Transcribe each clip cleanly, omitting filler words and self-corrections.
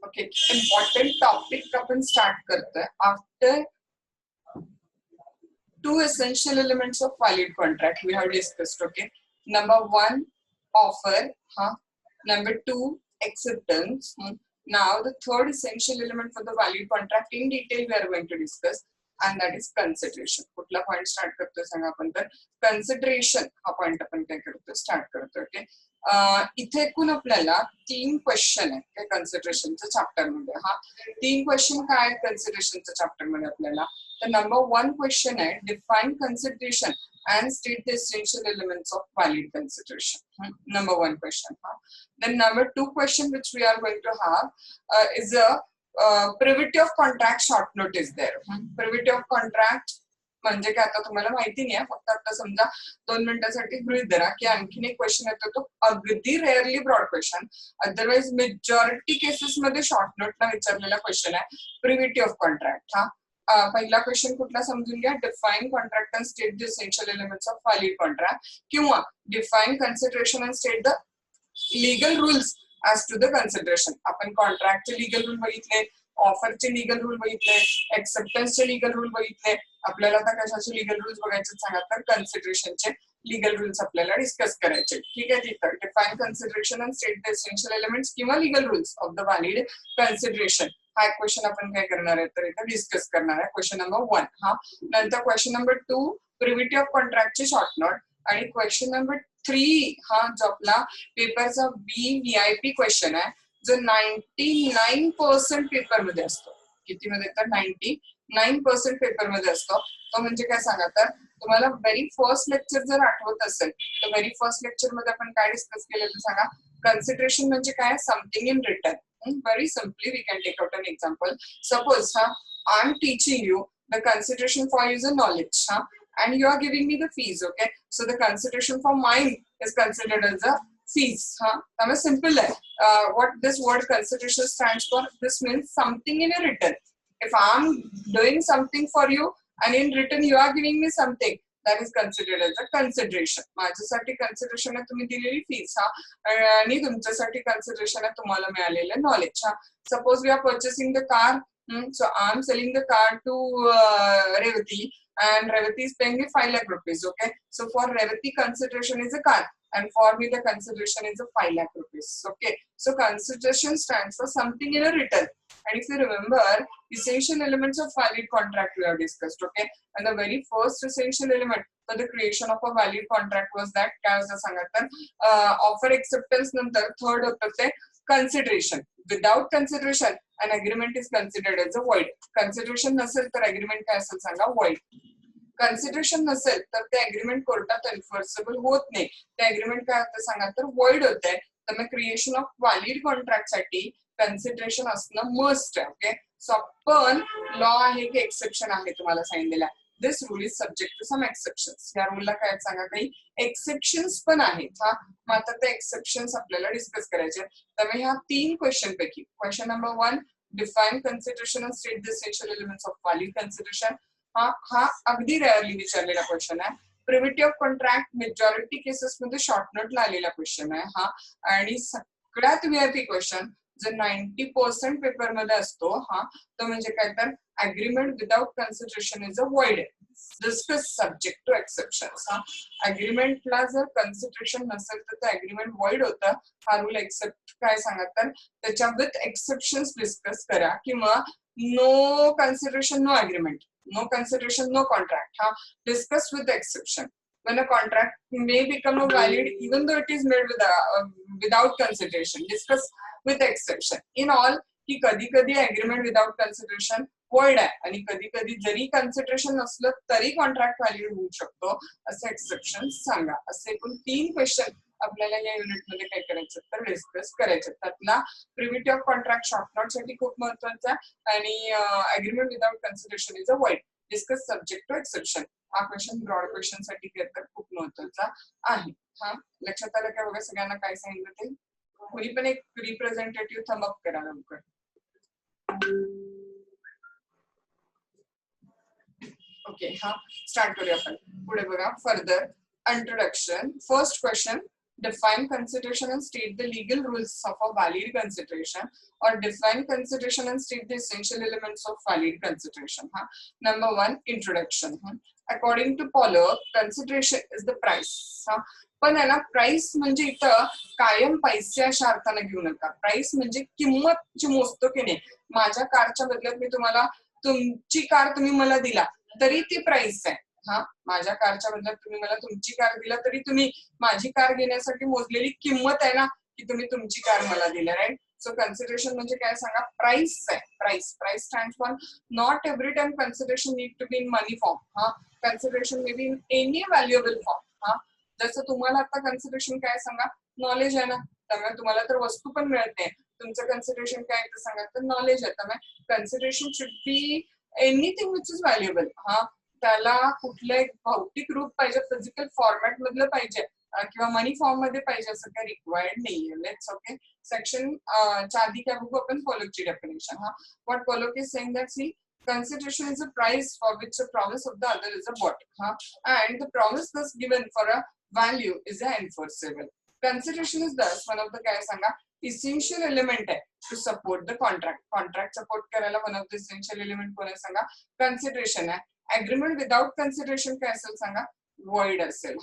Okay, important topic आपण start करतोय. After 2 essential elements of valid contract we have discussed. Okay, number 1 offer, number 2 acceptance. Now the third essential element for the valid contract in detail we are going to discuss, and that is consideration. कुठला point start करतोय सांगा आपण. तर consideration हा point आपण काय करतोय, start करतोय. ओके, इथे एकूण आपल्याला 3 क्वेश्चन आहेत काय कन्सिडरेशनच्या चॅप्टर मध्ये. 3 क्वेश्चन काय आहेत कन्सिडरेशनच्या चॅप्टर मध्ये आपल्याला. तर नंबर 1 क्वेश्चन आहे define consideration and state the essential elements of valid consideration. Number 1 question. Then number 2 question which we are going to have is a privity of contract short note is there. Privity of contract म्हणजे काय, आता तुम्हाला माहिती नाही, फक्त आता समजा 2 मिनिटांसाठी गृहीत धरा की आणखीन एक क्वेश्चन येतो, तो अगदी rarely broad question, otherwise majority cases मध्ये शॉर्ट नोटला विचारलेला क्वेश्चन आहे प्रिव्हिटी ऑफ कॉन्ट्रॅक्ट. पहिला क्वेश्चन कुठला समजून घ्या, define contract and state the essential elements of valid contract, किंवा define consideration and state the legal rules as to the consideration. आपण कॉन्ट्रॅक्टचे लीगल रूल बघितले, ऑफरचे लीगल रूल बघितले, एक्सेप्टन्सचे लीगल रूल बघितले. आपल्याला आता कशाचे लीगल रूल्स बघायचे सांगा, तर कन्सिडरेशनचे लीगल रूल्स आपल्याला डिस्कस करायचे. ठीक आहे, तिथं define consideration and state the essential elements किंवा legal rules of the valid consideration हा क्वेश्चन आपण काय करणार आहे, तर इथं डिस्कस करणार आहे. Question number 1. नंतर क्वेश्चन नंबर 2 प्रिव्हिटी ऑफ कॉन्ट्रॅक्टचे शॉर्ट नोट, आणि क्वेश्चन नंबर 3 जो आपला पेपरचा VIP क्वेश्चन आहे, जो 99% पेपर मध्ये असतो. किती मध्ये, तर 99% पेपर मध्ये असतो. तो म्हणजे काय सांगा, तर तुम्हाला व्हेरी फर्स्ट लेक्चर जर आठवत असेल तर व्हेरी फर्स्ट लेक्चर मध्ये आपण काय डिस्कस केलेलं सांगा. कन्सिडरेशन म्हणजे काय, something in return. Very simply we can take out an example. Suppose I am teaching you the consideration for user knowledge, and you are giving me the fees. Okay, so the consideration for mine is considered as a fees. That's simple. What this word consideration stands for, this means something in a return. If I am doing something for you and in return you are giving me something, that is considered as a consideration. माझ्यासाठी consideration आहे तुम्ही दिलेली fees, आणि तुमच्यासाठी consideration आहे तुम्हाला मिळालेलं knowledge. Suppose we are purchasing the car, so I am selling the car to Revati, and Revati is paying me 5 lakh rupees. Okay, so for Revati consideration is a car, and for me the consideration is a 5 lakh rupees. Okay, so consideration stands for something in a return. And if you remember, essential elements of valid contract we have discussed. Okay, and the very first essential element for the creation of a valid contract was that, काय असं सांगतात, offer acceptance नंतर third होतं ते consideration. Without consideration an agreement is considered as a void. Consideration नसेल तर agreement काय असेल सांगा, void. कन्सिडरेशन नसेल तर ते अग्रीमेंट कोर्टात एन्फोर्सेबल होत नाही. ते अग्रीमेंट काय होतं सांगा, तर वॉइड होत आहे. तर मग क्रिएशन ऑफ व्हॅलिड कॉन्ट्रॅक्ट साठी कन्सिडरेशन असणं मस्ट आहे. ओके, सो आपण लॉ आहे की एक्सेप्शन आहे तुम्हाला सांगितलेलं. This rule is subject to some exceptions. या रूलला काय सांगा, काही एक्सेप्शन्स पण आहेत. मग आता ते एक्सेप्शन्स आपल्याला डिस्कस करायचे. त्यामुळे ह्या 3 क्वेश्चन पैकी question number 1 define consideration and state the essential elements of valid consideration, हा अगदी रेअरली विचारलेला क्वेश्चन आहे. Privity of contract majority cases मध्ये शॉर्ट नोटला आलेला क्वेश्चन आहे. आणि सगळ्यात VIP क्वेश्चन जो 90% पेपर मध्ये असतो, तो म्हणजे काय, तर agreement without consideration is a void. Discuss subject to exceptions. अग्रीमेंटला जर कन्सिडरेशन नसेल तर ते अग्रीमेंट वॉइड होतं. हा रूल एक्सेप्ट काय सांगा, तर त्याच्या विथ एक्सेप्शन्स डिस्कस करा, किंवा no consideration no agreement, no consideration no contract. Discuss with the exception. When a contract may become a valid even though it is made without consideration. Discuss with the exception. In all, की कधी कधी agreement without consideration void आहे, आणि कधी कधी जरी consideration नसलं तरी कॉन्ट्रॅक्ट व्हॅलिड होऊ शकतो, असे एक्सेप्शन सांगा. असे एकूण 3 क्वेश्चन आपल्याला या युनिट मध्ये काय करायचं, तर डिस्कस करायचं. त्यातला privity of contract short note साठी खूप महत्वाचा, आणि agreement without consideration is a void. Discuss subject to exception हा क्वेश्चन ब्रॉड क्वेश्चन साठी तर खूप महत्वाचा आहे. लक्षात आलं का बघा सगळ्यांना काय सांगितलं ते. कोणी पण एक रिप्रेझेंटेटिव्ह थंब अप करा लवकर. ओके, स्टार्ट करूया आपण. पुढे बघा, further introduction. First question, define consideration and state the legal rules of a valid consideration, or define consideration and state the essential elements of valid consideration. Number one, introduction. According to Pollock, consideration is the price. पण आहे ना, price म्हणजे इथं कायम पैसे अशा अर्थाने घेऊ नका. प्राइस म्हणजे किंमत जी मोजतो की नाही, माझ्या कारच्या बदल्यात मी तुम्हाला तुमची कार तुम्ही मला दिला तरी ती प्राइस आहे. माझ्या कारच्या बदल्यात तुम्ही मला तुमची कार दिला तरी तुम्ही माझी कार घेण्यासाठी मोजलेली किंमत आहे ना, की तुम्ही तुमची कार मला दिला, राईट. सो कन्सिडरेशन म्हणजे काय सांगा, प्राइस आहे. Price stand for not every time consideration need to be in money form. Consideration may be in any valuable form. जसं तुम्हाला आता कन्सिडरेशन काय सांगा, नॉलेज आहे ना, त्यामुळे तुम्हाला तर वस्तू पण मिळत नाही, तुमचं कन्सिडरेशन काय आहे सांगा, तर नॉलेज आहे. त्यामुळे consideration should be anything which is valuable. त्याला कुठलं एक भौतिक रूप पाहिजे, फिजिकल फॉर्मॅट मधलं पाहिजे किंवा मनी फॉर्म मध्ये पाहिजे असं काही रिक्वायर्ड नाहीये. लेट्स ओके, सेक्शन च्या आधी काय बघू आपण, पोलोकची definition. What Pollock is saying that see consideration is a price for which the promise of the other is a bought, and the promise thus given for a value is a enforceable. Consideration is thus one of the काय सांगा essential element आहे to support the contract. Contract support करायला one of the essential element कोण आहे सांगा, consideration आहे. Agreement without consideration काय असेल सांगा, void असेल.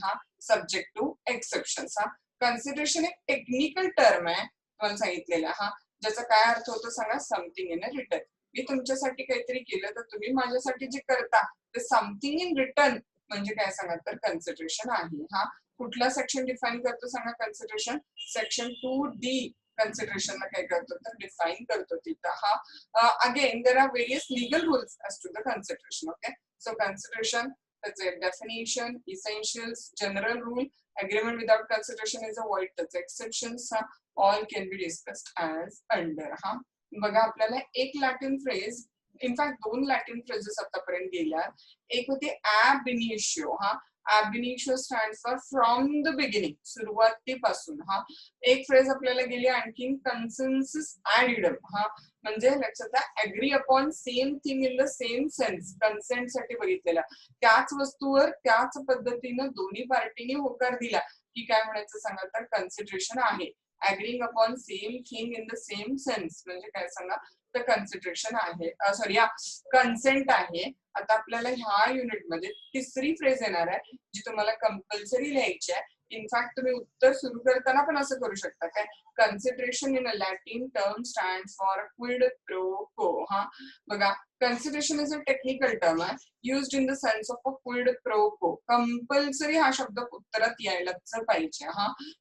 Subject to exceptions. Consideration एक टेक्निकल टर्म आहे तुम्हाला सांगितलेला, ज्याचा काय अर्थ होतो सांगा, समथिंग इन रिटर्न. मी तुमच्यासाठी काहीतरी केलं तर तुम्ही माझ्यासाठी जे करता ते समथिंग इन रिटर्न म्हणजे काय सांगा, तर कन्सिडरेशन आहे. कुठला सेक्शन डिफाईन करतो सांगा कन्सिडरेशन, सेक्शन 2D कन्सिडरेशनला काय करतो तर डिफाईन करतो तिथं. Again there are various legal rules as to the consideration. Okay, so consideration, त्याचे definition, essentials, general rule, agreement without consideration is a void, त्याचे exceptions all can be discussed as under. बघा, आपल्याला एक Latin phrase, in fact दोन Latin phrases आतापर्यंत गेल्या. एक होती ab initio. ab initio stand for from the beginning, सुरुवातीपासून. एक फ्रेज आपल्याला गेली आणखी, कन्सेन्सस ad idem. म्हणजे लक्षात, agree upon same thing in the same sense. Consent साठी बघितलेला, त्याच वस्तूवर त्याच पद्धतीनं दोन्ही पार्टीने होकार दिला की काय म्हणायचं सांगा, तर कन्सिडरेशन आहे. Agreeing upon same thing in the same sense म्हणजे काय सांगा, तर कन्सिडरेशन आहे. सॉरी, कन्सेंट आहे. आता आपल्याला ह्या युनिट मध्ये तिसरी फ्रेज येणार आहे जी तुम्हाला कंपल्सरी लिहायची आहे. इनफॅक्ट तुम्ही उत्तर सुरू करताना पण असं करू शकता, काय, consideration in a Latin term stand for quid pro quo. बघा, consideration is a technical term आहे, used in the sense of a quid pro quo. Compulsory हा शब्द उत्तरात यायलाच पाहिजे.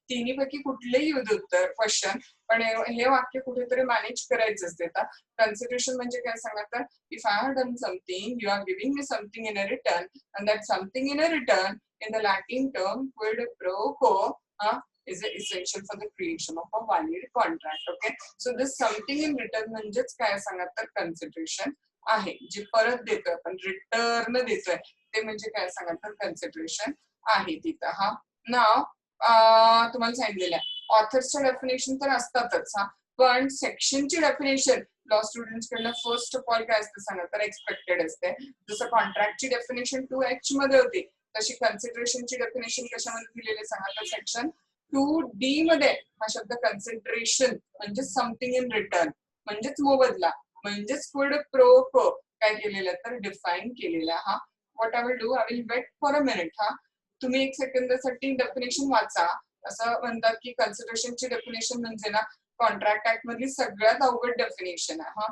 तिन्ही पैकी कुठलेही युद्ध उत्तर क्वेश्चन, पण हे वाक्य कुठेतरी मॅनेज करायचं असते. कन्सिडरेशन म्हणजे काय सांगा, तर if I have done something, you are giving me something in a return, and that something in a return in the Latin term quid pro quo is essential for the creation of a valid contract. Okay, so this something in return म्हणजेच काय सांगा, तर consideration आहे. जे परत देतोय आपण, return देतोय, ते म्हणजे काय सांगा, तर कन्सिडरेशन आहे तिथं. नाव तुम्हाला सांगितलेलं आहे, ऑथर्सच्या डेफिनेशन तर असतातच, पण सेक्शनची डेफिनेशन लॉ स्टुडंट्स कडनं फर्स्ट ऑफ ऑल काय असतं सांगा, तर एक्सपेक्टेड असते. जसं कॉन्ट्रॅक्टची डेफिनेशन 2H मध्ये होती, तशी कन्सिडरेशनची डेफिनेशन कशामध्ये दिलेली सांगा, तर सेक्शन 2D मध्ये हा शब्द कन्सिडरेशन म्हणजे समथिंग इन रिटर्न म्हणजेच मोबदला म्हणजेच क्विड प्रो को काय केलेलं तर डिफाईन केलेला. What I will do, I will wait for a minute. तुम्ही एक सेकंदासाठी डेफिनेशन वाचा. असं म्हणतात की कन्सिडरेशनची डेफिनेशन म्हणजे ना कॉन्ट्रॅक्ट ऍक्ट मधली सगळ्यात अवघड डेफिनेशन आहे.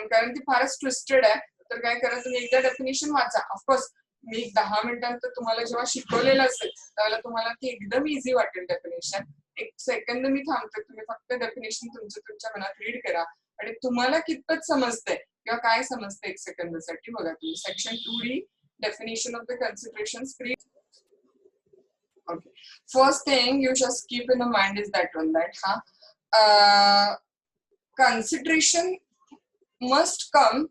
कारण ती फारच ट्विस्टेड आहे. तर काय करा, तुम्ही एकदा डेफिनेशन वाचा. ऑफकोर्स मी 10 मिनिटांत तुम्हाला जेव्हा शिकवलेलं असेल त्यावेळेला तुम्हाला ती एकदम इझी वाटेल डेफिनेशन. एक सेकंद मी थांबते, तुम्ही फक्त डेफिनेशन तुमच्या मनात रीड करा आणि तुम्हाला कितपत समजतंय किंवा काय समजतंय एक सेकंदासाठी बघा तुम्ही. Section 2D definition of the consideration screen. Okay, first thing you just keep in mind is that one, that consideration must come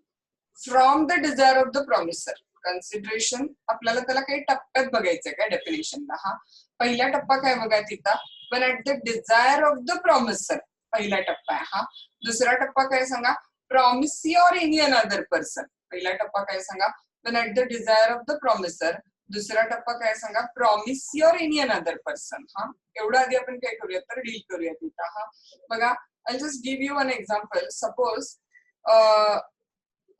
from the desire of the promisor. Consideration आपल्याला त्याला काही टप्प्यात बघायचंय काय डेफिनेशनला. पहिला टप्पा काय बघा तिथं, पण at the desire of the promiser पहिला टप्पा आहे. दुसरा टप्पा काय सांगा, promisee or any another person. पहिला टप्पा काय सांगा, पण at the desire of the promiser. दुसरा टप्पा काय सांगा, promise your any another person. हा, एवढं आधी आपण काय करूया तर डील करूया तिथं. हा बघा, I just give you one example. Suppose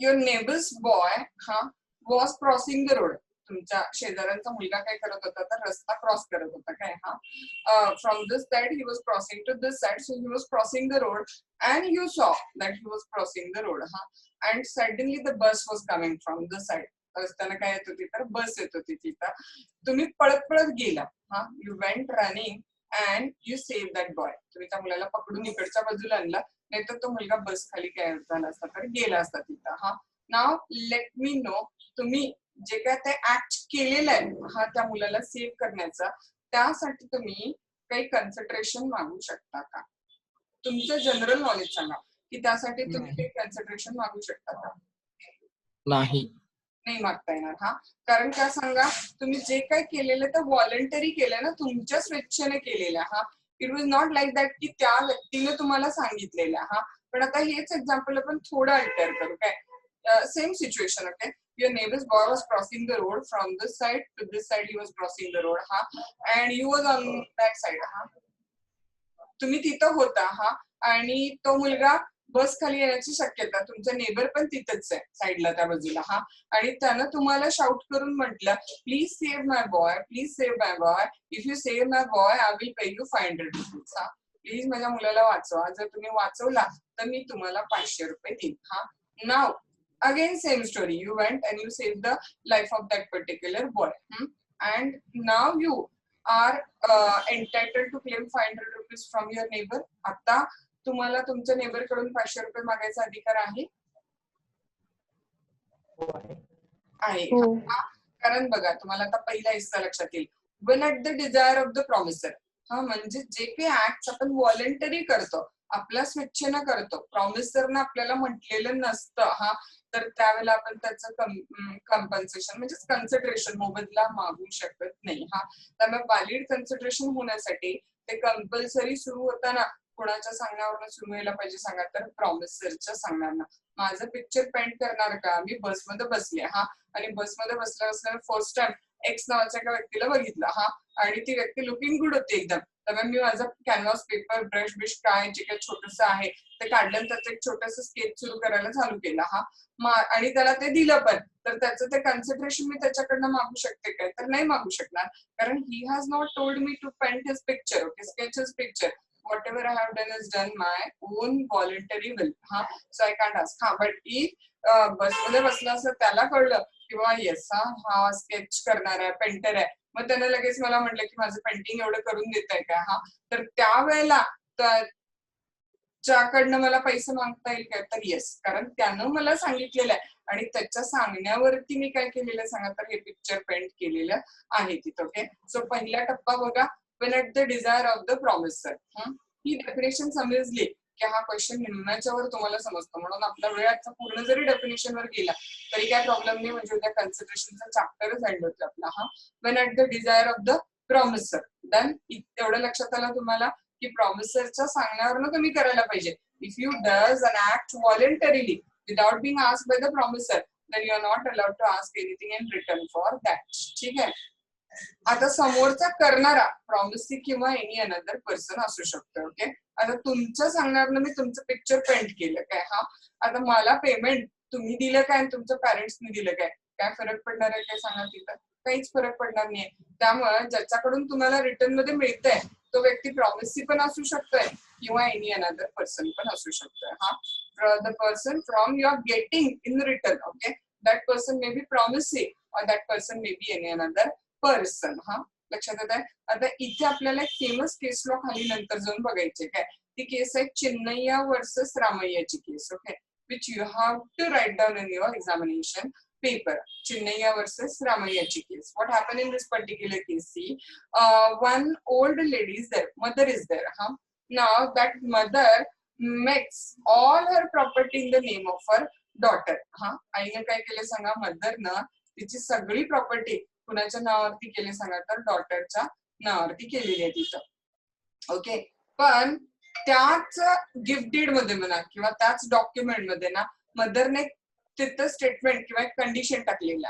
your neighbours boy was crossing the road. तुमच्या शेजाऱ्यांचा मुलगा काय करत होता तर रस्ता क्रॉस करत होता काय. From this side he was crossing to this side, so he was crossing the road and you saw that he was crossing the road. And suddenly the bus was coming from the side. रस्त्यानं काय येत होती तर बस येत होती तिथं. तुम्ही पळत पळत गेला. You went running and you save that boy. तुम्ही त्या मुलाला पकडून इकडच्या बाजूला आणला, नाहीतर तो मुलगा बस खाली काय झाला असता तर गेला असता तिथं. नाव लेट मी नो, तुम्ही जे काय ते ऍक्ट केलेलं आहे त्या मुलाला सेव्ह करण्याचा, त्यासाठी तुम्ही काही कन्सन्ट्रेशन मागू शकता का? तुमचं जनरल नॉलेज सांगा की त्यासाठी तुम्ही काही कन्सन्ट्रेशन मागू शकता का? नाही मागता येणार. कारण काय सांगा, तुम्ही जे काय केलेलं ते व्हॉलंटरी केलं ना, तुमच्या स्वेच्छेने केलेलं. It was not like that की त्या व्यक्तीने तुम्हाला सांगितलेलं. पण आता हेच एक्झाम्पल आपण थोडं अल्टर करू काय. Same situation. Okay, your neighbor's boy was crossing the road from this side to this side. He was crossing the road, and you was on that side. तुम्ही तिथं होता. आणि तो मुलगा बस खाली येण्याची शक्यता, तुमचा नेबर पण तिथंच आहे साईडला त्या बाजूला. आणि त्यानं तुम्हाला शाउट करून म्हटलं, please save my boy, please save my boy, if you save my boy I will pay you 500 rupees. Please माझ्या मुलाला वाचवा, जर तुम्ही वाचवला तर मी तुम्हाला 500 रुपये देईन. नाव again same story, you went and you saved the life of that particular boy, and now you are entitled to claim 500 rupees from your neighbor. आता तुम्हाला तुमच्या नेबर कडून 500 रुपये मागायचा अधिकार आहे. कारण बघा, तुम्हाला आता पहिला हिस्सा लक्षात येईल. when at the desire of the promiser. म्हणजे जे काही ऍक्ट आपण व्हॉलंटरी करतो, आपल्या स्वेच्छेनं करतो, प्रॉमिसरनं आपल्याला म्हटलेलं नसतं, तर त्यावेळेला आपण त्याचं कम्पन्सेशन म्हणजे कन्सिडरेशन मोबदला मागू शकत नाही. त्यामुळे व्हॅलिड कन्सिडरेशन होण्यासाठी ते कंपल्सरी सुरू होताना कोणाच्या सांगण्यावरनं सुरू व्हायला पाहिजे सांगा तर प्रॉमिसरच्या सांगण्यावरनं. माझं पिक्चर पेंट करणार का, मी बसमध्ये बसले आणि बसमध्ये बसल्या असल्याने फर्स्ट टाइम एक्स नावाच्या एका व्यक्तीला बघितलं आणि ती व्यक्ती लुकिंग गुड होती एकदम. त्यामुळे मी माझा कॅनव्हास पेपर, ब्रश बिश काय जे काही छोटस आहे ते काढलं, त्याचं एक छोटस स्केच सुरू करायला चालू केलं. आणि त्याला ते दिलं पण, तर त्याचं ते कन्सिडरेशन मी त्याच्याकडनं मागू शकते काय तर नाही मागू शकणार, कारण he has not told me to paint his picture. Okay, sketch his picture. whatever I have done is done my own voluntary will. So I can't ask. But if बसमध्ये बसला असं त्याला कळलं किंवा येस हा स्केच करणार आहे, painter आहे, मग त्यानं लगेच मला म्हटलं की माझं पेंटिंग एवढं करून देत आहे का, तर त्यावेळेला त्याच्याकडनं मला पैसे मागता येईल काय तर येस, कारण त्यानं मला सांगितलेलं आहे आणि त्याच्या सांगण्यावरती मी काय केलेलं सांगा तर हे पिक्चर पेंट केलेलं आहे तिथं. ओके, सो पहिला टप्पा बघा, when at the desire of the promiser. He definition समजली की हा क्वेश्चन निम्म्याच्यावर तुम्हाला समजतो, म्हणून आपला वेळाचा पूर्ण जरी डेफिनेशन वर गेला तरी काय प्रॉब्लेम नाही, म्हणजे उद्या कन्सिडरेशनचा चॅप्टरच एंड होतो आपला. when at the desire of the promiser. Then एवढं लक्षात आलं तुम्हाला की प्रॉमिसरच्या सांगण्यावरनं तुम्ही करायला पाहिजे. If you does an act voluntarily without being asked by the promiser, then you are not allowed to ask anything in return for that. ठीक आहे. आता समोरचा करणारा प्रॉमिसी किंवा एनी अनदर पर्सन असू शकतो. ओके, आता तुमच्या सांगण्यावरनं मी तुमचं पिक्चर पेंट केलं काय, आता मला पेमेंट तुम्ही दिलं काय आणि तुमच्या पॅरेंट्सनी दिलं काय फरक पडणार आहे काय सांगा तिथं? काहीच फरक पडणार नाहीये. त्यामुळे ज्याच्याकडून तुम्हाला रिटर्न मध्ये मिळतंय तो व्यक्ती प्रॉमिसी पण असू शकतोय किंवा एनी अनदर पर्सन पण असू शकतोय. The person from you are getting in return, okay, that person may be promisee और that person may be any another person. लक्षात येत आहे. आता इथे आपल्याला एक फेमस केस लॉ खाली नंतर जाऊन बघायचे काय. ती केस आहे चिन्नय्या वर्सेस रामय्याची case. Okay, which you have to write down in your examination paper. Chinnayya versus रामय्याची case. What happen in this particular case? See, one old lady is there, mother is there. नाव that mother makes all her property in the name of her daughter. आईने काय केलं सांगा, मदरनं तिची सगळी property कुणाच्या नावावरती केले सांगा तर डॉटरच्या नावावरती केलेली आहे तिथं. ओके, पण त्याच गिफ्ट डीड मध्ये म्हणा किंवा त्याच डॉक्युमेंट मध्ये ना मदरने तिथं स्टेटमेंट किंवा कंडिशन टाकलेलं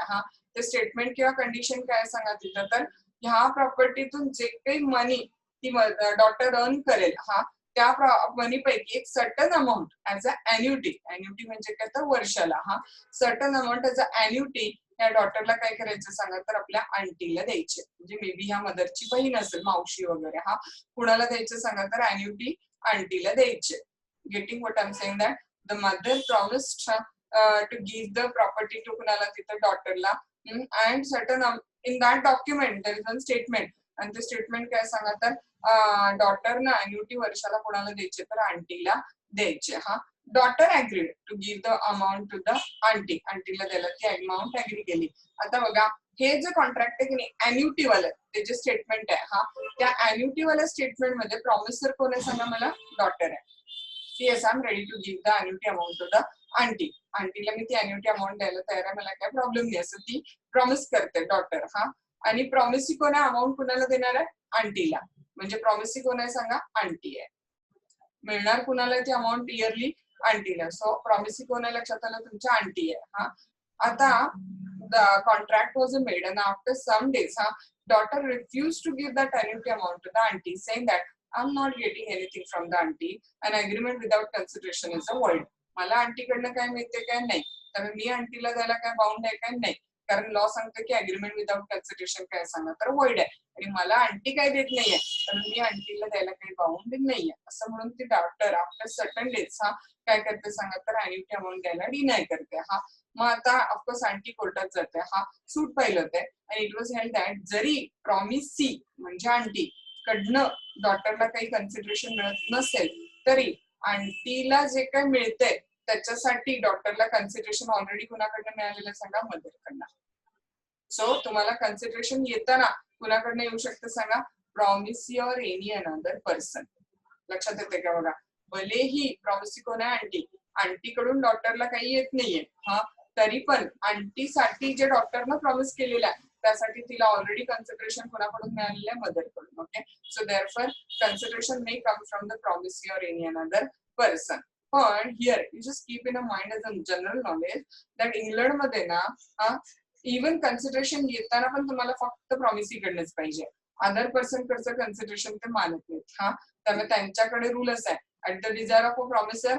ते स्टेटमेंट किंवा कंडिशन काय सांगा तिथं, तर ह्या प्रॉपर्टीतून जे काही मनी ती डॉटर अर्न करेल त्या मनी पैकी एक certain amount as a annuity म्हणजे काय तर वर्षाला certain amount as a annuity या डॉटरला काय करायचं सांगा, तर आपल्या आंटीला द्यायचे. म्हणजे मे बी ह्या मदरची बहीण असेल, मावशी वगैरे कुणाला द्यायचं सांगा, तर एन्युटी आंटीला द्यायचे. Getting what I am saying that the mother promised to give the property to कुणाला तिथं डॉटरला and certain in that document there is one statement आणि ते स्टेटमेंट काय सांगा, तर डॉटरना एन्युटी वर्षाला कोणाला द्यायचे, तर आंटीला द्यायचे. Daughter agreed to give the amount to the आंटीला द्यायला ती अमाऊंट अग्री केली. आता बघा हे जे कॉन्ट्रॅक्ट आहे की नाही एन्युटी वाले ते जे स्टेटमेंट आहे त्या एन्युटी वाल्या स्टेटमेंट मध्ये प्रॉमिसर कोण आहे सांगा मला, डॉटर आहे. Yes I am ready to give the annuity amount to the आंटीला मी ती एन्युटी अमाऊंट द्यायला तयार आहे, मला काय प्रॉब्लेम नाही असं ती प्रॉमिस करते डॉटर. आणि प्रॉमिसी कोण आहे, अमाऊंट कुणाला देणार आहे, आंटीला. म्हणजे प्रॉमिसी कोण आहे सांगा, आंटी आहे. मिळणार कुणाला ती अमाऊंट इयरली, आंटीला. सो प्रॉमिसी कोण आहे लक्षात आलं, तुमच्या आंटी आहे. आता the contract was made and after some days daughter refused to give that annuity amount to the auntie, saying that I'm not getting anything from the auntie, an agreement without consideration is a void. मला आंटीकडनं काय मिळते काय नाही, तर मी आंटीला द्यायला काय bound आहे काय नाही, कारण लॉ सांगतो की अग्रीमेंट विदाउट कन्सिडरेशन काय सांगा, तर वॉइड आहे. आणि मला आंटी काय देत नाहीये, तर मी आंटीला द्यायला काही बाउंड नाहीये असं म्हणून ती डॉक्टर आफ्टर सर्टन डेज काय करते सांगा, तर एन्युटी अमाऊंट द्यायला डिनाय करते. मग आता ऑफकोर्स आंटी कोर्टात जाते, सूट पाहिलं होते आणि इट वॉज हेल्ड दॅट जरी प्रॉमिसी म्हणजे आंटी कडनं डॉटरला काही कन्सिडरेशन मिळत नसेल तरी आंटीला जे काही मिळतंय त्याच्यासाठी डॉटरला कन्सिडरेशन ऑलरेडी कुणाकडनं मिळालेलं सांगा, मदरकडनं. सो तुम्हाला कन्सिडरेशन येताना कुणाकडनं येऊ शकतं सांगा, promisee or any another person. लक्षात येते का बघा, भलेही प्रॉमिसी कोण आहे, आंटीकडून डॉटरला काही येत नाहीये तरी पण आंटीसाठी जे डॉक्टरनं प्रॉमिस केलेलं आहे त्यासाठी तिला ऑलरेडी कन्सिडरेशन कोणाकडून मिळालेलं आहे, मदरकडून. Okay, so therefore consideration may come from the promisee or any another person. पण here you just keep in a mind as a general knowledge that इंग्लंडमध्ये ना इव्हन कन्सिडरेशन येताना पण तुम्हाला फक्त प्रॉमिसीकडनंच पाहिजे, अदर पर्सन कडचं कन्सिडरेशन ते मानत नाहीत. त्यामुळे त्यांच्याकडे रूल असा आहे, at the desire of a promisor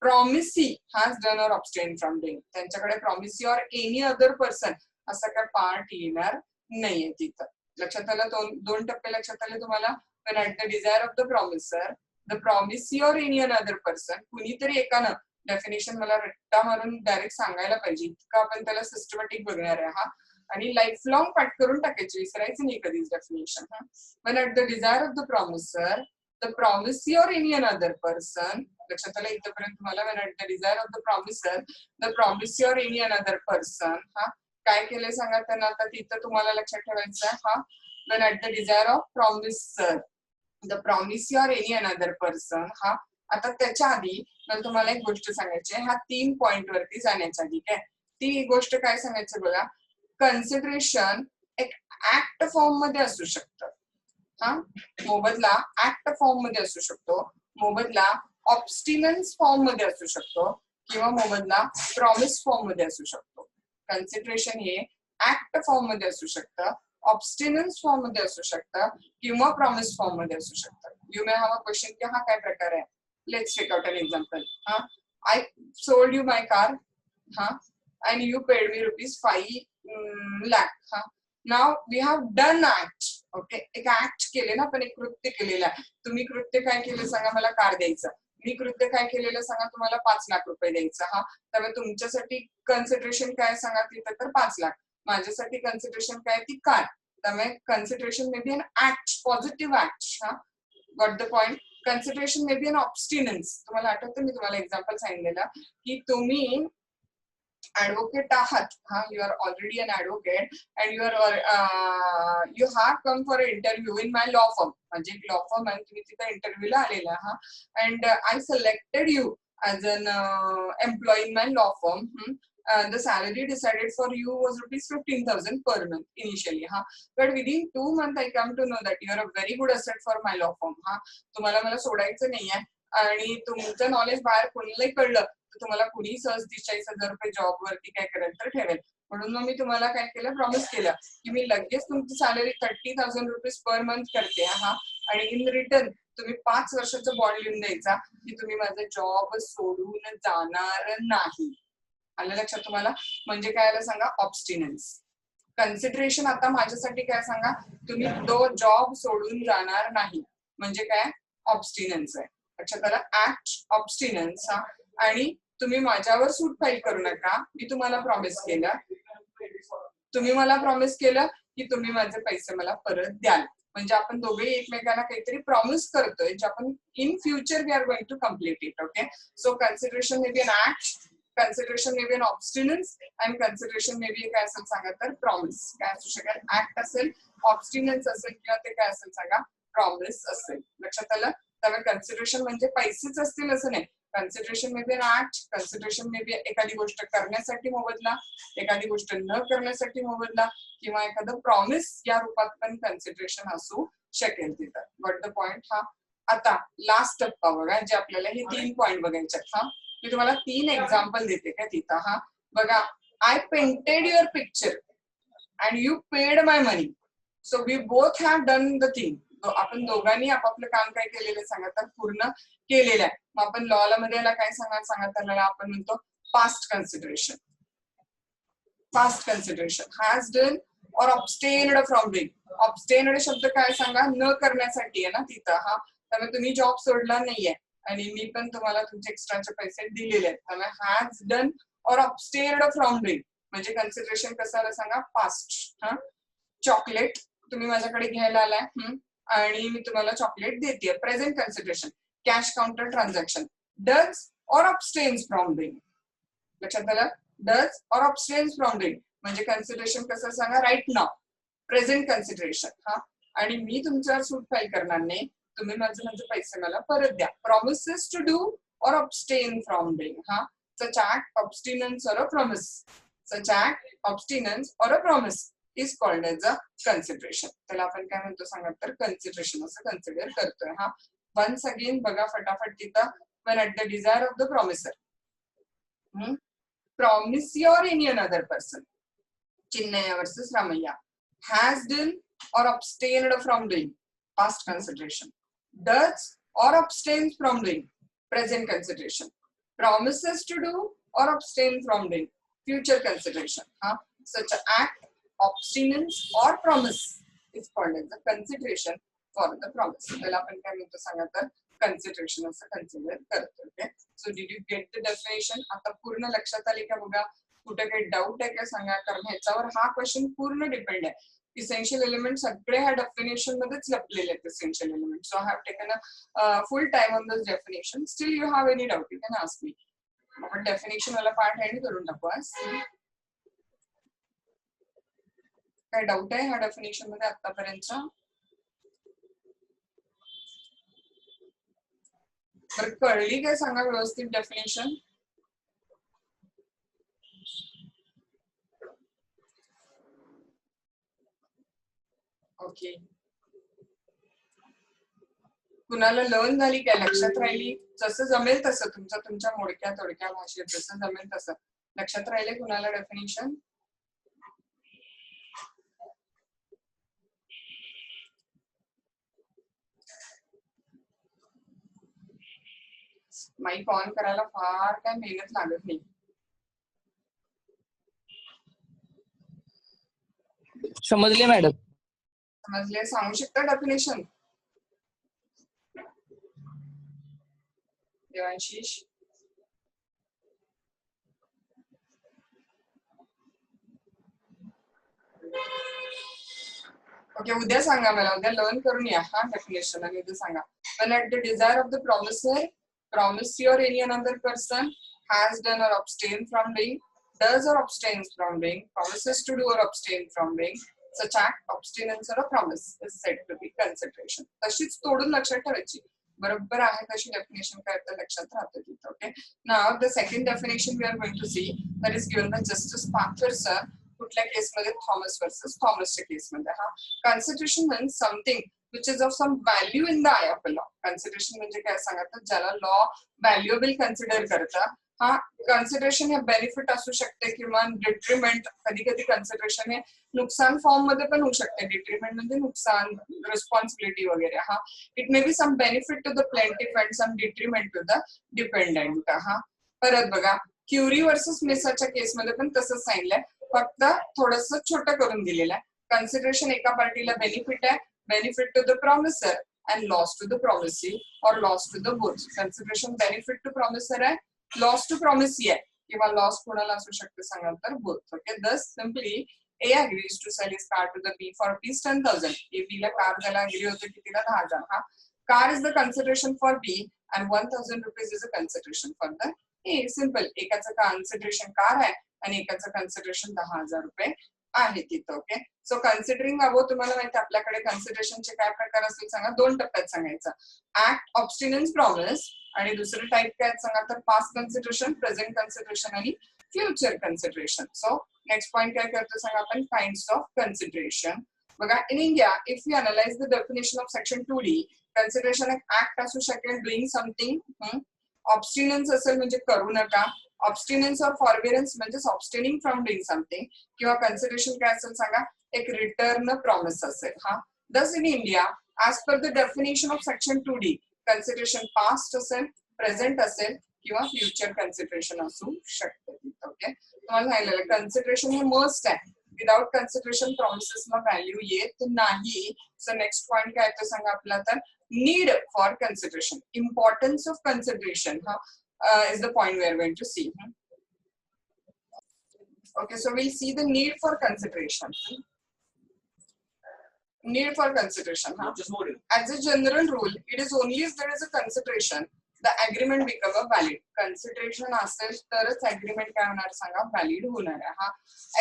promisee has done or abstain from doing. त्यांच्याकडे promisee or any other person असा काय पार्ट येणार नाहीये तिथं. लक्षात आलं, दोन टप्पे लक्षात आले तुम्हाला. पण at the desire of the promisor the promisee or any other person, कुणीतरी एकानं डेफिनेशन मला रट्टा मारून डायरेक्ट सांगायला पाहिजे, इतकं आपण त्याला सिस्टमॅटिक बघणार आहे आणि लाईफ लॉंग पाठ करून टाकायची, विसरायचं नाही कधीच डेफिनेशन. पण at the desire of the promisor the promisee or any another person, लक्षात आलं इथपर्यंत तुम्हाला. when at the desire of the promisor the promisee or any another person काय केलंय सांगा त्यांना, आता तिथं तुम्हाला लक्षात ठेवायचं आहे when at the desire of promisor the promisee or any another person. आता त्याच्या आधी मला तुम्हाला एक गोष्ट सांगायची आहे, 3 पॉइंट वरती जाण्याच्या आधी काय ती गोष्ट काय सांगायचं बघा, कन्सिडरेशन एक ऍक्ट फॉर्म मध्ये असू शकतं. मोबदला ऍक्ट फॉर्म मध्ये असू शकतो, मोबदला ऑब्स्टिनन्स फॉर्म मध्ये असू शकतो किंवा मोबदला प्रॉमिस फॉर्म मध्ये असू शकतो. कन्सिडरेशन हे ऍक्ट फॉर्म मध्ये असू शकतं, ऑब्स्टिनन्स फॉर्म मध्ये असू शकतं किंवा प्रॉमिस फॉर्म मध्ये असू शकतं. You may have a question की काय प्रकार आहे. Let's take out an example. I sold you my car and you paid me ₹5 lakh. Now we have done act. Okay, एक ऍक्ट केले ना, पण एक कृत्य केलेलं आहे. तुम्ही कृत्य काय केलं सांगा, मला कार द्यायचं. मी कृत्य काय केलेलं सांगा, तुम्हाला ₹5 लाख द्यायचं. त्यामुळे तुमच्यासाठी कन्सिडरेशन काय सांगा तिथं, तर 5 लाख. माझ्यासाठी कन्सिडरेशन काय, ती कार. त्यामुळे consideration may be an act, positive act. Got the point. Consideration may be an abstinence. तुम्हाला आठवतं मी तुम्हाला एक्झाम्पल सांगितलेलं की तुम्ही advocate आहात, you are already an advocate and you have come for an interview in my law firm. म्हणजे law firm आणि तुम्ही तिथे इंटरव्ह्यूला आलेला and I selected you as an employee in my law firm. The salary decided for you was ₹15,000 per month initially. But within 2 months I come to know that you are a very good asset for my law firm. तुम्हाला मला सोडायचं नाहीये आणि तुमचं knowledge बाहेर कोणालाही कळलं तर तुम्हाला कुणी सहज ₹40,000 जॉब वरती काय करेल तर ठेवेल. म्हणून मग मी तुम्हाला काय केलं, प्रॉमिस केलं की मी लगेच तुमची सॅलरी 30,000 रुपीज पर मंथ करते हा, आणि इन रिटर्न तुम्ही 5 वर्षाचा बॉन्ड लिहून द्यायचा की तुम्ही माझा जॉब सोडून जाणार नाही. आलं लक्षात तुम्हाला? म्हणजे काय आलं सांगा, ऑब्स्टिनन्स. कन्सिडरेशन आता माझ्यासाठी काय सांगा, तुम्ही तो जॉब सोडून जाणार नाही म्हणजे काय, ऑब्स्टिनन्स आहे. लक्षात आलं? ऍक्ट ऑब्स्टिनन्स हा. आणि तुम्ही माझ्यावर सूट फाईल करू नका, मी तुम्हाला प्रॉमिस केलं, तुम्ही मला प्रॉमिस केलं की तुम्ही माझे पैसे मला परत द्याल. म्हणजे आपण दोघे एकमेकांना काहीतरी प्रॉमिस करतोय जे आपण in future we are going to complete it. Okay, so consideration may be an act, consideration may be an abstinence, and consideration may be काय असेल सांगा तर प्रॉमिस. काय असू शकेल, ऍक्ट असेल, ऑब्स्टिनन्स असेल, किंवा ते काय असेल सांगा, प्रॉमिस असेल. लक्षात आलं? त्यामुळे कन्सिडरेशन म्हणजे पैसेच असतील असं नाही. Consideration may be an act, consideration may be एखादी गोष्ट करण्यासाठी मोबदला, एखादी गोष्ट न करण्यासाठी मोबदला, किंवा एखादं प्रॉमिस या रूपात पण कन्सिडरेशन असू शकेल तिथं. गॉट द पॉइंट हा. आता लास्ट टप्पा बघा, जे आपल्याला हे 3 पॉइंट बघायचे हा. मी तुम्हाला 3 एक्झाम्पल देते का तिथं हा. बघा, I painted your picture and you paid my money, so we both have done the thing. आपण दोघांनी आपापलं काम काय केलेलं सांगा तर पूर्ण केलेलं आहे. मग आपण लॉ मध्ये याला काय सांगा त्याला आपण म्हणतो past consideration. Past consideration has done और अब्स्टेन्ड फ्रॉम डुइंग. अब्स्टेन्ड शब्द काय सांगा, न करण्यासाठी आहे ना तिथं हा. त्यामुळे तुम्ही जॉब सोडला नाहीये आणि मी पण तुम्हाला तुमचे एक्स्ट्राचे पैसे दिलेले आहेत. त्यामुळे हॅज डन और अब्स्टेन्ड फ्रॉम डुइंग म्हणजे कन्सिडरेशन कसं आलं सांगा, पास्ट हा. चॉकलेट तुम्ही माझ्याकडे घ्यायला आलाय आणि मी तुम्हाला चॉकलेट देते, present consideration. Cash counter transaction, does और अब्स्टेन्स फ्रॉम डुइंग. लक्षात आलं? डज और अब्स्टेन्स फ्रॉम डुइंग म्हणजे कन्सिडरेशन कसं सांगा, राईट नाव, प्रेझेंट कन्सिडरेशन हा. आणि मी तुमच्यावर सूट फाईल करणार नाही, तुम्ही माझे पैसे मला परत द्या. प्रॉमिसेस टू डू और अब्स्टेन फ्रॉम डुइंग हा. सच ऍक्ट, अब्स्टिनन्स और अ प्रॉमिस. सच ऍक्ट, अब्स्टिनन्स और a promise is called as a consideration. त्याला आपण काय म्हणतो सांगा तर कन्सिडरेशन असं कन्सिडर करतोय हा. वन्स अगेन बघा फटाफट तिथं, when at the desire of the promiser, promise or any another person, Chinnaya versus Ramaya, has done or abstained from doing, past consideration. Does or abstains from doing, present consideration. Promises to do or abstain from doing, future consideration. Such an act, abstinence or promise is called as a consideration for the promise. त्याला आपण काय म्हणतो सांगा तर consideration असं consider करतो. Okay, so did you get the definition? आता पूर्ण लक्षात आली का बघा? कुठे काही डाऊट आहे का सांगा, कारण ह्याच्यावर हा क्वेश्चन पूर्ण डिपेंड आहे. इसेन्शियल एलिमेंट सगळे ह्या डेफिनेशन मध्येच लपलेले आहेत. Essential element, so I have taken a full time on this definition. Still you have any doubt you can ask me. आपण डेफिनेशन वाला पार्ट एंड करून टाकू आज. काय डाऊट आहे ह्या डेफिनेशन मध्ये आतापर्यंत? बरं, कळली काय सांगा व्यवस्थित डेफिनेशन? ओके, कुणाला लर्न झाली काय, लक्षात राहिली? जसं जमेल तसं तुमच्या मोडक्या तोडक्या भाषेत जसं जमेल तसं लक्षात राहिले कुणाला डेफिनेशन? माईक ऑन करायला फार काय मेहनत लागत नाही. समजले मॅडम? समजले? सांगू शकता डेफिनेशन देवांशीष? ओके, उद्या सांगा मला, उद्या लर्न करून या हा डेफिनेशन आणि उद्या सांगा. When at the desire of the promiser, promisee or any another person has done or abstained from doing, does or abstains from doing, promises to do or abstain from doing, such act, abstinence or a promise is said to be consideration. तशीच तोडून लक्षात ठेवायची. बरोबर आहे तशी definition काय तर लक्षात राहते तिथे. Okay, now the second definition we are going to see, that is given by justice Patteson. कुठल्या केसमध्ये? थॉमस वर्सेस थॉमसच्या केसमध्ये हा. Consideration means something which is of some value in the eye of the law. Consideration म्हणजे काय सांगा तर ज्याला लॉ व्हॅल्युएबल कन्सिडर करता हा कन्सिडरेशन हे बेनिफिट असू शकते किंवा डिट्रीमेंट, कधी कधी कन्सिडरेशन हे नुकसान फॉर्म मध्ये पण होऊ शकते. डिट्रीमेंट म्हणजे नुकसान, रिस्पॉन्सिबिलिटी वगैरे. हा it may be some benefit to the plaintiff and some detriment to the dependent. हा परत बघा क्युरी वर्सेस मेसाच्या केसमध्ये पण तसंच सांगितलंय, फक्त थोडस छोटं करून दिलेलं आहे. कन्सिडरेशन एका पार्टीला बेनिफिट आहे, benefit to the promiser and loss to the promisee or loss to the both. Consideration benefit to promisor आहे, loss to promisee आहे किंवा loss कोणाला असू शकते सांगा तर both. Okay, thus simply A agrees to sell his car to the B for rupees 10,000. A B ला car द्यायला agree होते कितीला 10,000. हा car is the consideration for B and 1,000 rupees is a consideration for the A. Simple. एकाचं consideration car आहे आणि एकाचं consideration 10,000 रुपये आहे तिथं. ओके, सो कन्सिडरिंग अबो तुम्हाला माहिती आपल्याकडे कन्सिडरेशनचे काय प्रकार असतील सांगा. 2 टप्प्यात सांगायचं. ऍक्ट, ऑब्स्टिनन्स, प्रॉमिस आणि दुसरं टाइप काय सांगा तर पास्ट कन्सिडरेशन, प्रेझेंट कन्सिडरेशन आणि future consideration. So next point काय करतो सांगा आपण काइंड्स ऑफ कन्सिडरेशन. बघा in India if you analyse the definition of section 2D, consideration एक ऍक्ट असू शकेल डुईंग समथिंग. ऑब्स्टिनन्स असेल म्हणजे करू नका. ऑब्स्टिनन्स और फॉरबिरन्स म्हणजे ऑब्स्टेनिंग फ्रॉम डुईंग समथिंग. किंवा कन्सिडरेशन काय असेल सांगा एक रिटर्न प्रॉमिस असेल. हा दस in India as per the definition of section 2D consideration past असेल, प्रेझेंट असेल किंवा फ्युचर कन्सिडरेशन असू शकते. ओके, तुम्हाला सांगितलेलं कन्सिडरेशन हे मस्ट आहे. विदाउट कन्सिडरेशन प्रॉमिसेसला व्हॅल्यू येत नाही. सो नेक्स्ट पॉइंट काय तो सांगा आपला तर need for consideration, importance of consideration. हा is the point we are going to see. Okay, so we'll see the need for consideration. Need for consideration. As a general rule, it is only if there is a consideration the agreement become a valid. Consideration असेल तरच agreement काय होणार सांगा valid होणार आहे. हा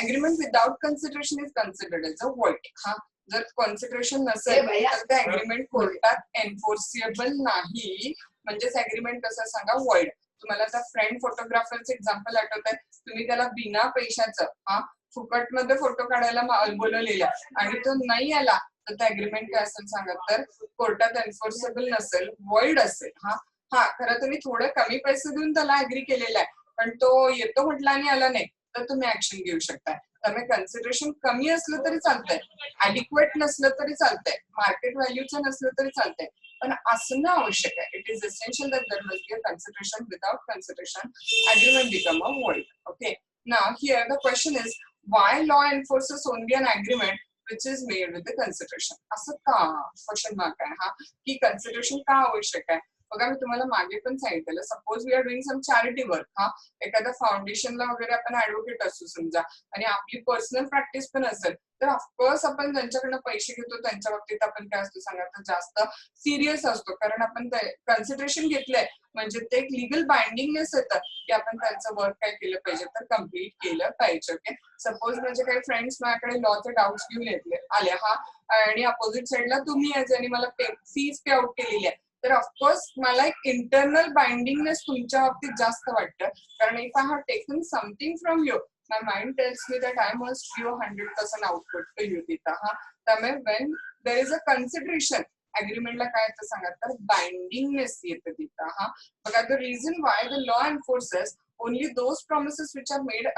agreement without consideration is considered as a void. हा जर कन्सिडरेशन नसेल तर ते अग्रीमेंट कोर्टात एन्फोर्सिएबल नाही, म्हणजेच अग्रीमेंट कसं सांगा void. तुम्हाला आता फ्रेंड फोटोग्राफरचं एक्झाम्पल आठवत आहे. तुम्ही त्याला बिना पैशाचं हा फुकट मध्ये फोटो काढायला बोलवलेला आणि तो नाही आला तर ते अग्रीमेंट काय असेल सांगा तर कोर्टात एन्फोर्सेबल नसेल, वॉइड असेल. हा हा खरं तुम्ही थोडे कमी पैसे देऊन त्याला अग्री केलेला आहे, पण तो येतो म्हटला आणि आला नाही तर तुम्ही ऍक्शन घेऊ शकताय. त्यामुळे कन्सिडरेशन कमी असलं तरी चालतंय, ॲडिक्वेट नसलं तरी चालतंय, मार्केट व्हॅल्यूचं नसलं तरी चालतंय, पण असणं आवश्यक आहे. It is essential that there must be a consideration. Without consideration agreement become a void. Okay, now here the question is why law enforces only an agreement which is made with the consideration. असं का question mark आहे. हा की consideration का आवश्यक आहे. बघा मी तुम्हाला मागे पण सांगितलेलं, suppose we are doing some charity work. हा एखाद्या फाउंडेशनला वगैरे आपण ऍडव्होकेट असू समजा आणि आपली पर्सनल प्रॅक्टिस पण असेल तर ऑफकोर्स आपण ज्यांच्याकडनं पैसे घेतो त्यांच्या बाबतीत आपण काय असतो सांगा तर जास्त सिरियस असतो, कारण आपण कन्सिडरेशन घेतलंय म्हणजे ते एक लिगल बाइंडिंगनेस येतं की आपण त्यांचं वर्क काय केलं पाहिजे तर कम्प्लीट केलं पाहिजे. ओके, सपोज म्हणजे काही फ्रेंड्स माझ्याकडे लॉचे डाऊट्स घेऊन आले हा आणि अपोजिट साइडला तुम्ही यायचे आणि मला फीज पे आउट केलेली आहे तर ऑफकोर्स मला एक इंटरनल बाइंडिंगनेस तुमच्या बाबतीत जास्त वाटतं, कारण if I have taken something from you my mind tells me that I must give 100% output to you तिथं. हा त्यामुळे when there is a consideration अग्रीमेंटला काय येतं सांगा तर बाइंडिंगनेस येतं तिथं. हा बघा the reason why the law enforces only those promises which are made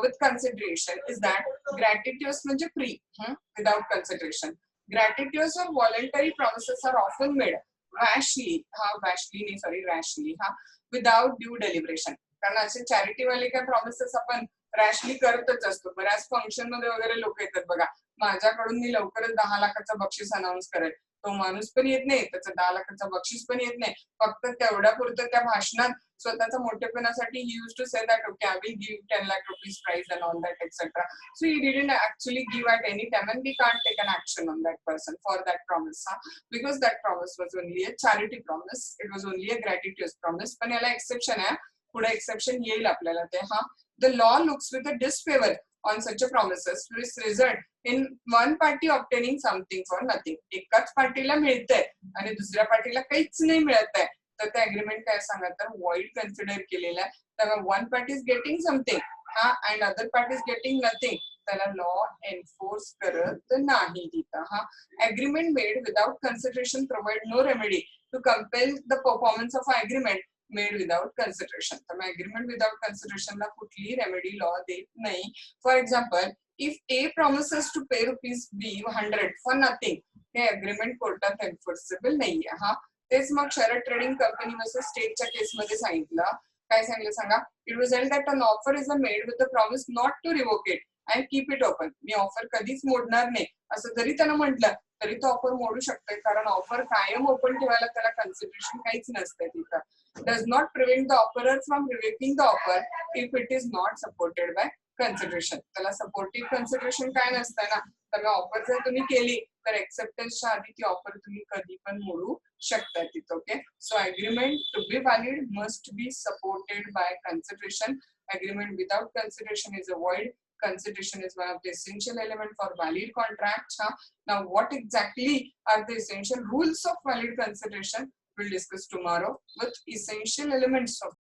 with consideration is that gratuitous म्हणजे free without consideration. Gratuitous or voluntary promises are often made rashly without due deliberation. कारण असे charity वाले काय promises आपण रॅशली करतच असतो. बऱ्याच function मध्ये वगैरे लोक येतात बघा, माझ्याकडून मी लवकरच 10 लाखाचं बक्षीस अनाऊन्स करेल, तो माणूस पण येत नाही, त्याचं 10 लाखाचं बक्षीस पण येत नाही, फक्त तेवढ्या पुरतं त्या भाषणात स्वतःच्या मोठेपणासाठी he use to say that okay I will give 10 lakh rupees prize and all that etcetera. So he didn't actually give at any time and we can't take an action on that person for that promise. Because that promise was only a charity promise, it was only a gratitude promise. पण याला exception आहे, पुढे exception येईल आपल्याला ते. हा the law looks with a disfavor on such a promises which result in one party obtaining something for nothing. एकाच पार्टीला मिळतंय आणि दुसऱ्या पार्टीला काहीच नाही मिळत आहे तर ते अग्रीमेंट काय सांगा तर void कन्सिडर केलेलं आहे. त्यामुळे one party is getting something हा and other party is getting nothing, त्याला लॉ एन्फोर्स करत नाही तिथं. हा agreement made without consideration provide no remedy to compel the performance of an agreement made without consideration. तर मग अग्रीमेंट विदाउट कन्सिडरेशनला कुठलीही remedy law देत नाही. For example, if A promises to pay rupees B 100 for nothing, हे agreement कोर्टात enforceable नाहीये. हा, तेच मग शरद ट्रेडिंग कंपनी वर्सेस स्टेटच्या केसमध्ये सांगितलं. काय सांगितलं सांगा? It was held that an offer is made with the promise not to revoke it and keep it open. मी ऑफर कधीच मोडणार नाही असं जरी त्यानं म्हटलं तरी तो ऑफर मोडू शकतोय, कारण ऑफर कायम ओपन ठेवायला त्याला कन्सिडरेशन काहीच नसतंय तिथं. Does not prevent the offerer from revoking the offer if it is not supported by consideration. त्याला सपोर्टिव्ह कन्सिडरेशन काय नसतं ना. तर ऑफर जर तुम्ही केली तर एक्सेप्टन्सच्या आधी ती ऑफर तुम्ही कधी पण मोडू शकता तिथं. Okay, so agreement to be valid must be supported by consideration. Agreement without consideration is a void. Consideration is one of the essential elements for valid contracts. Now, what exactly are the essential rules of valid consideration? We'll discuss tomorrow with essential elements of